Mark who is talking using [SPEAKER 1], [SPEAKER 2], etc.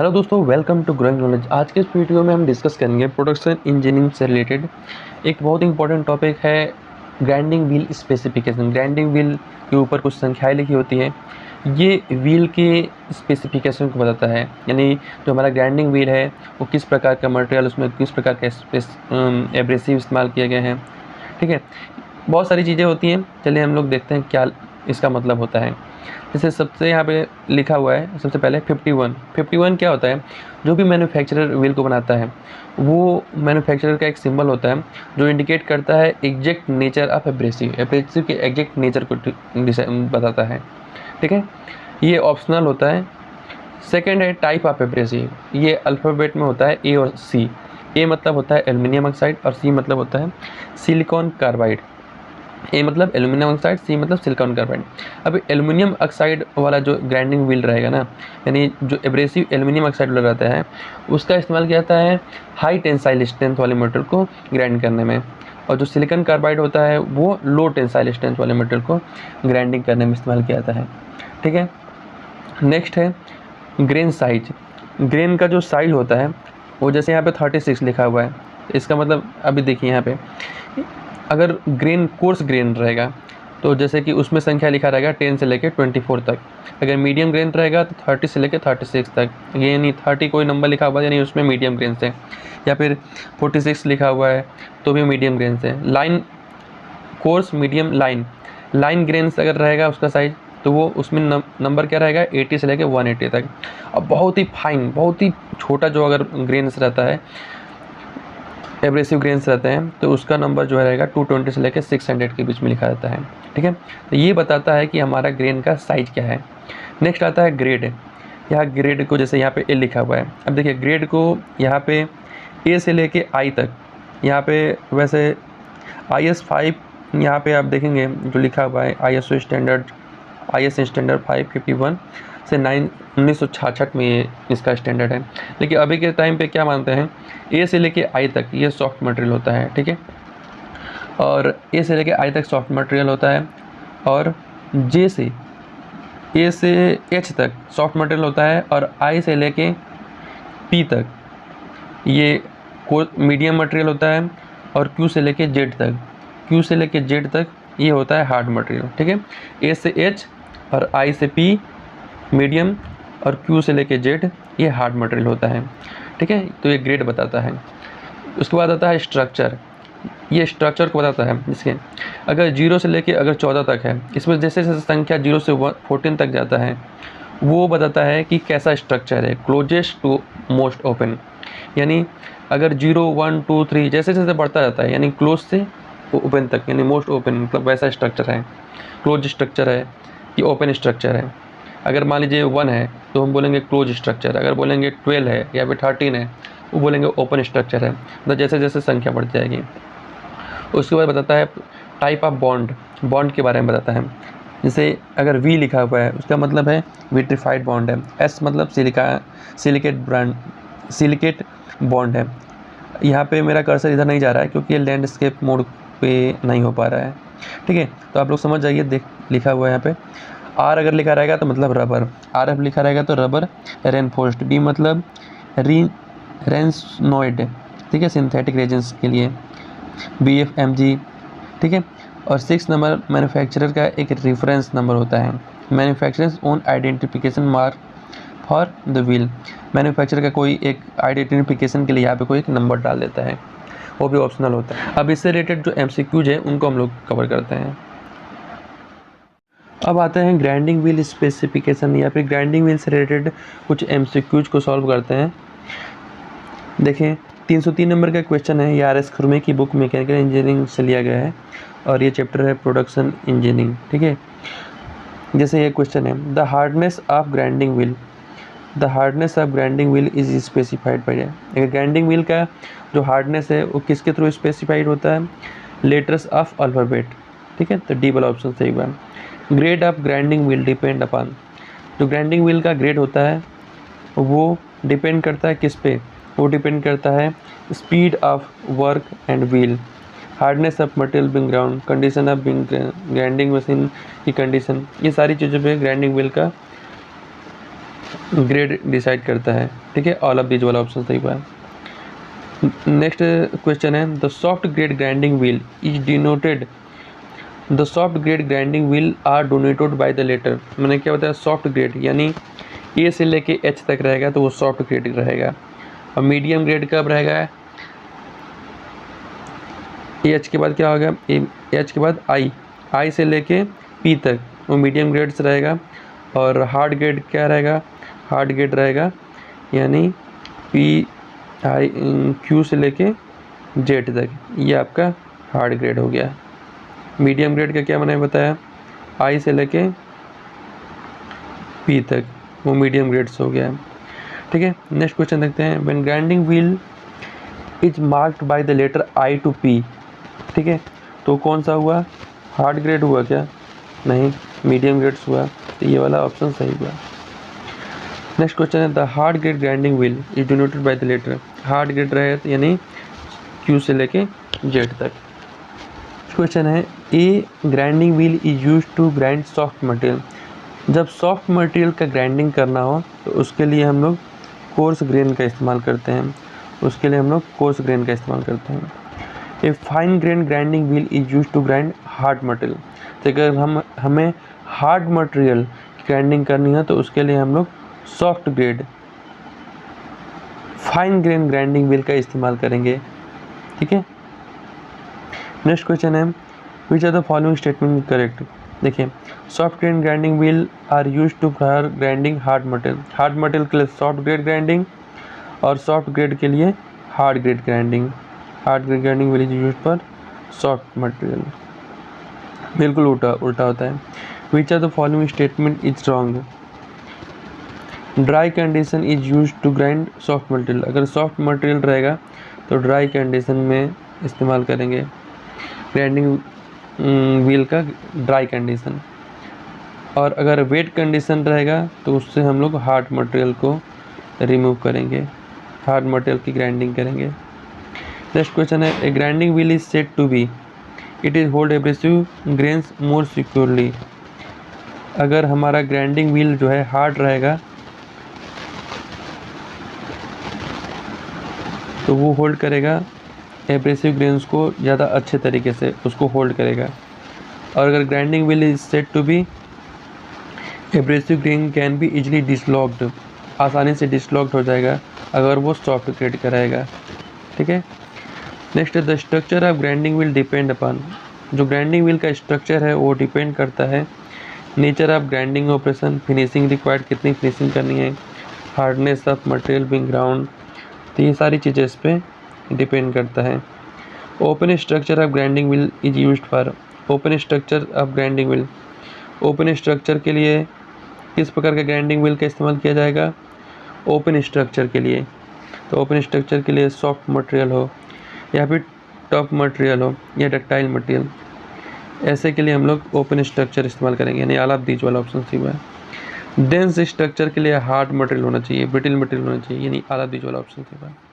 [SPEAKER 1] Hello दोस्तों, welcome to growing knowledge. आज के इस वीडियो में हम डिस्कस करेंगे प्रोडक्शन इंजीनियरिंग से रिलेटेड एक बहुत इंपॉर्टेंट टॉपिक है grinding wheel specification. Grinding wheel के ऊपर कुछ संख्याएं लिखी होती हैं, ये व्हील के स्पेसिफिकेशन को बताता है। यानी जो हमारा ग्राइंडिंग व्हील है वो किस प्रकार का मटेरियल, उसमें किस प्रकार का एब्रेसिव इस्तेमाल किए गए हैं। ठीक है, बहुत सारी चीज़ें होती हैं। चलिए हम लोग देखते हैं क्या इसका मतलब होता है। जैसे सबसे यहाँ पे लिखा हुआ है, सबसे पहले 51 क्या होता है। जो भी मैन्युफैक्चरर व्हील को बनाता है वो मैन्युफैक्चरर का एक सिंबल होता है जो इंडिकेट करता है एग्जैक्ट नेचर ऑफ एब्रेसिव के एग्जैक्ट नेचर को बताता है। ठीक है, ये ऑप्शनल होता है। सेकेंड है टाइप ऑफ एब्रेसिव। ये अल्फ़ाबेट में होता है ए और सी। ए मतलब होता है एल्युमिनियम ऑक्साइड और सी मतलब होता है सिलिकॉन कार्बाइड। ए मतलब एल्युमिनियम ऑक्साइड, सी मतलब सिलिकॉन कार्बाइड। अब एल्युमिनियम ऑक्साइड वाला जो ग्राइंडिंग व्हील रहेगा ना, यानी जो एब्रेसिव एल्युमिनियम ऑक्साइड वाला रहता है उसका इस्तेमाल किया जाता है हाई टेंसाइल स्ट्रेंथ वाले मटेरियल को ग्राइंड करने में, और जो सिलिकॉन कार्बाइड होता है वो लो टेंसाइल स्ट्रेंथ वाले मटेरियल को ग्राइंडिंग करने में इस्तेमाल किया जाता है। ठीक है, नेक्स्ट है ग्रेन साइज। ग्रेन का जो साइज होता है वो जैसे यहाँ पे 36 लिखा हुआ है, इसका मतलब अभी देखिए यहाँ पे अगर ग्रेन कोर्स ग्रेन रहेगा तो जैसे कि उसमें संख्या लिखा रहेगा 10 से लेकर 24 तक। अगर मीडियम ग्रेन रहेगा तो 30 से लेकर 36 तक, यानी 30 कोई नंबर लिखा हुआ है यानी उसमें मीडियम ग्रेन से, या फिर 46 लिखा हुआ है तो भी मीडियम ग्रेन से। Line course medium line grain से अगर रहेगा उसका साइज तो वो उसमें नंबर क्या रहेगा 80 से लेकर 180 तक। अब बहुत ही फाइन, बहुत ही छोटा जो अगर ग्रेन्स रहता है, एब्रेसिव ग्रेन्स रहते हैं तो उसका नंबर जो रहेगा 220 से लेकर 600 के बीच में लिखा जाता है। ठीक है, तो ये बताता है कि हमारा ग्रेन का साइज क्या है। नेक्स्ट आता है ग्रेड। यहाँ ग्रेड को जैसे यहाँ पे ए लिखा हुआ है, अब देखिए ग्रेड को यहाँ पे ए से लेके आई तक, यहाँ पे वैसे IS 5 यहाँ पे आप देखेंगे जो लिखा हुआ है IS स्टैंडर्ड 551 से 1966 में ये इसका स्टैंडर्ड है। लेकिन अभी के टाइम पे क्या मानते हैं, ए से लेके आई तक ये सॉफ्ट मटेरियल होता है। ठीक है, और ए से लेके आई तक सॉफ्ट मटेरियल होता है, और जे से ए से एच तक सॉफ्ट मटेरियल होता है, और आई से लेके पी तक ये मीडियम मटेरियल होता है, और क्यू से लेके जेड तक ये होता है हार्ड मटेरियल। ठीक है, ए से एच और आई से पी मीडियम, और क्यू से लेके जेड ये हार्ड मटेरियल होता है। ठीक है, तो ये ग्रेड बताता है। उसके बाद आता है स्ट्रक्चर। ये स्ट्रक्चर को बताता है, जिसके अगर 0 से लेके अगर 14 तक है, इसमें जैसे जैसे संख्या 0 से 14 तक जाता है वो बताता है कि कैसा स्ट्रक्चर है, क्लोजेस्ट टू मोस्ट ओपन। यानी अगर 0 1 2 3 जैसे जैसे बढ़ता जाता है यानी क्लोज से ओपन तक, यानी मोस्ट ओपन मतलब वैसा स्ट्रक्चर है, क्लोज स्ट्रक्चर है कि ओपन स्ट्रक्चर है। अगर मान लीजिए 1 है तो हम बोलेंगे क्लोज स्ट्रक्चर, अगर बोलेंगे 12 है या फिर 13 है वो बोलेंगे ओपन स्ट्रक्चर है। मतलब जैसे जैसे संख्या बढ़ जाएगी। उसके बाद बताता है टाइप ऑफ बॉन्ड के बारे में बताता है। जैसे अगर वी लिखा हुआ है उसका मतलब है विट्रीफाइड बॉन्ड है, एस मतलब सिलिकेट बॉन्ड है। यहाँ पे मेरा कर्सर इधर नहीं जा रहा है क्योंकि ये लैंडस्केप मोड पे नहीं हो पा रहा है। ठीक है, तो आप लोग समझ जाइए, देख लिखा हुआ है यहाँ पे। आर अगर लिखा रहेगा तो मतलब रबर, RF लिखा रहेगा तो रबर रेनफोर्स्ड। बी मतलब रेंसनोइड, ठीक है, सिंथेटिक रेजेंस के लिए BFMG। ठीक है, और 6 नंबर मैन्युफैक्चरर का एक रेफरेंस नंबर होता है, manufacturers own identification mark for the wheel. Manufacturer का कोई एक आइडेंटिफिकेशन के लिए यहाँ पे कोई एक नंबर डाल देता है, वो भी ऑप्शनल होता है। अब इससे रिलेटेड जो MCQs है उनको हम लोग कवर करते हैं। अब आते हैं ग्राइंडिंग व्हील स्पेसिफिकेशन, या फिर ग्राइंडिंग व्हील से रिलेटेड कुछ MCQs को सॉल्व करते हैं। देखें 303 नंबर का क्वेश्चन है, ये RS खुरमे की बुक मैकेनिकल इंजीनियरिंग से लिया गया है, और ये चैप्टर है प्रोडक्शन इंजीनियरिंग। ठीक है, जैसे ये क्वेश्चन है the hardness of grinding wheel is specified by. अगर ग्राइंडिंग व्हील का जो हार्डनेस है वो किसके थ्रू स्पेसिफाइड होता है, लेटर्स ऑफ अल्फ़ाबेट। ठीक है, तो डी वाला ऑप्शन सही हुआ। Grade of grinding wheel depend upon, जो ग्राइंडिंग व्हील का ग्रेड होता है वो डिपेंड करता है किस पे, वो डिपेंड करता है speed of work and wheel, hardness of material being ground, condition of being grinding machine की कंडीशन, ये सारी चीज़ों पे ग्राइंडिंग व्हील का ग्रेड डिसाइड करता है, ठीक है, ऑल ऑफ दीज वाला ऑप्शन सही हुआ है। नेक्स्ट क्वेश्चन है the soft grade grinding wheel is denoted, the soft grade grinding wheel are donated by the letter. मैंने क्या बताया, सॉफ्ट ग्रेड यानी ए से लेके एच तक रहेगा तो वो सॉफ्ट ग्रेड रहेगा, और मीडियम ग्रेड कब रहेगा, एच के बाद क्या होगा, एच के बाद आई से लेके पी तक वो मीडियम ग्रेड से रहेगा, और हार्ड ग्रेड क्या रहेगा, हार्ड ग्रेड रहेगा यानी पी आई क्यू से लेके जेड तक, ये आपका हार्ड ग्रेड हो गया। मीडियम ग्रेड का क्या मैंने बताया, आई से लेके पी तक वो मीडियम ग्रेड से हो गया, ठीक है। नेक्स्ट क्वेश्चन देखते हैं when grinding wheel is marked by the letter I to P, ठीक है, तो कौन सा हुआ, हार्ड ग्रेड हुआ क्या, नहीं, मीडियम ग्रेड्स हुआ, तो ये वाला ऑप्शन सही हुआ। नेक्स्ट क्वेश्चन है the hard grade grinding wheel is denoted by the letter, hard grade रहे यानी क्यू से लेके जेड तक। क्वेश्चन है a grinding wheel is use to grind soft material, जब सॉफ्ट मटेरियल का ग्राइंडिंग करना हो तो उसके लिए हम लोग कोर्स ग्रेन का इस्तेमाल करते हैं, उसके लिए हम लोग कोर्स ग्रेन का इस्तेमाल करते हैं। A fine grain grinding wheel is use to grind hard material, तो अगर हमें हार्ड मटेरियल की ग्राइंडिंग करनी है तो उसके लिए हम लोग soft grade fine grain grinding wheel का इस्तेमाल करेंगे, ठीक है। नेक्स्ट क्वेश्चन है which are the following statement correct, देखिए soft grain grinding wheel are use to for grinding hard material, hard material के लिए सॉफ्ट ग्रेड ग्राइंडिंग और सॉफ्ट ग्रेड के लिए hard grade grinding, hard grade grinding wheel is use for soft material, बिल्कुल उल्टा होता है। Which are the following statement is wrong, dry condition is use to grind soft material, अगर soft material रहेगा तो dry condition में इस्तेमाल करेंगे ग्राइंडिंग व्हील का ड्राई कंडीशन, और अगर वेट कंडीशन रहेगा तो उससे हम लोग हार्ड मटेरियल को रिमूव करेंगे, हार्ड मटेरियल की ग्राइंडिंग करेंगे। नेक्स्ट क्वेश्चन है a grinding wheel is said to be it is hold abrasive grains more securely, अगर हमारा ग्राइंडिंग व्हील जो है हार्ड रहेगा तो वो होल्ड करेगा एब्रेसिव ग्रेन्स को ज़्यादा अच्छे तरीके से उसको होल्ड करेगा, और अगर grinding wheel is said to be abrasive grain can be easily dislodged, आसानी से डिसलॉक्ड हो जाएगा अगर वो सॉफ्ट ग्रेड का रहेगा, ठीक है। Next the structure of grinding wheel depend upon, जो ग्राइंडिंग व्हील का स्ट्रक्चर है वो डिपेंड करता है nature of grinding operation, finishing required, कितनी फिनिशिंग करनी है, hardness of material being ground, तो ये सारी चीज़ें इस पर डिपेंड करता है। Open structure of grinding wheel is used for, open structure of grinding wheel, open structure के लिए किस प्रकार का ग्राइंडिंग व्हील का इस्तेमाल किया जाएगा, ओपन स्ट्रक्चर के लिए, तो ओपन स्ट्रक्चर के लिए सॉफ्ट मटेरियल हो या फिर टफ मटेरियल हो या डक्टाइल मटेरियल, ऐसे के लिए हम लोग ओपन स्ट्रक्चर इस्तेमाल करेंगे, यानी ऑल ऑफ दीज वाला ऑप्शन सही हुआ है। डेंस स्ट्रक्चर के लिए हार्ड मटेरियल होना चाहिए, ब्रिटल मटेरियल होना चाहिए, यानी ऑल ऑफ दीज वाला ऑप्शन सही हुआ है।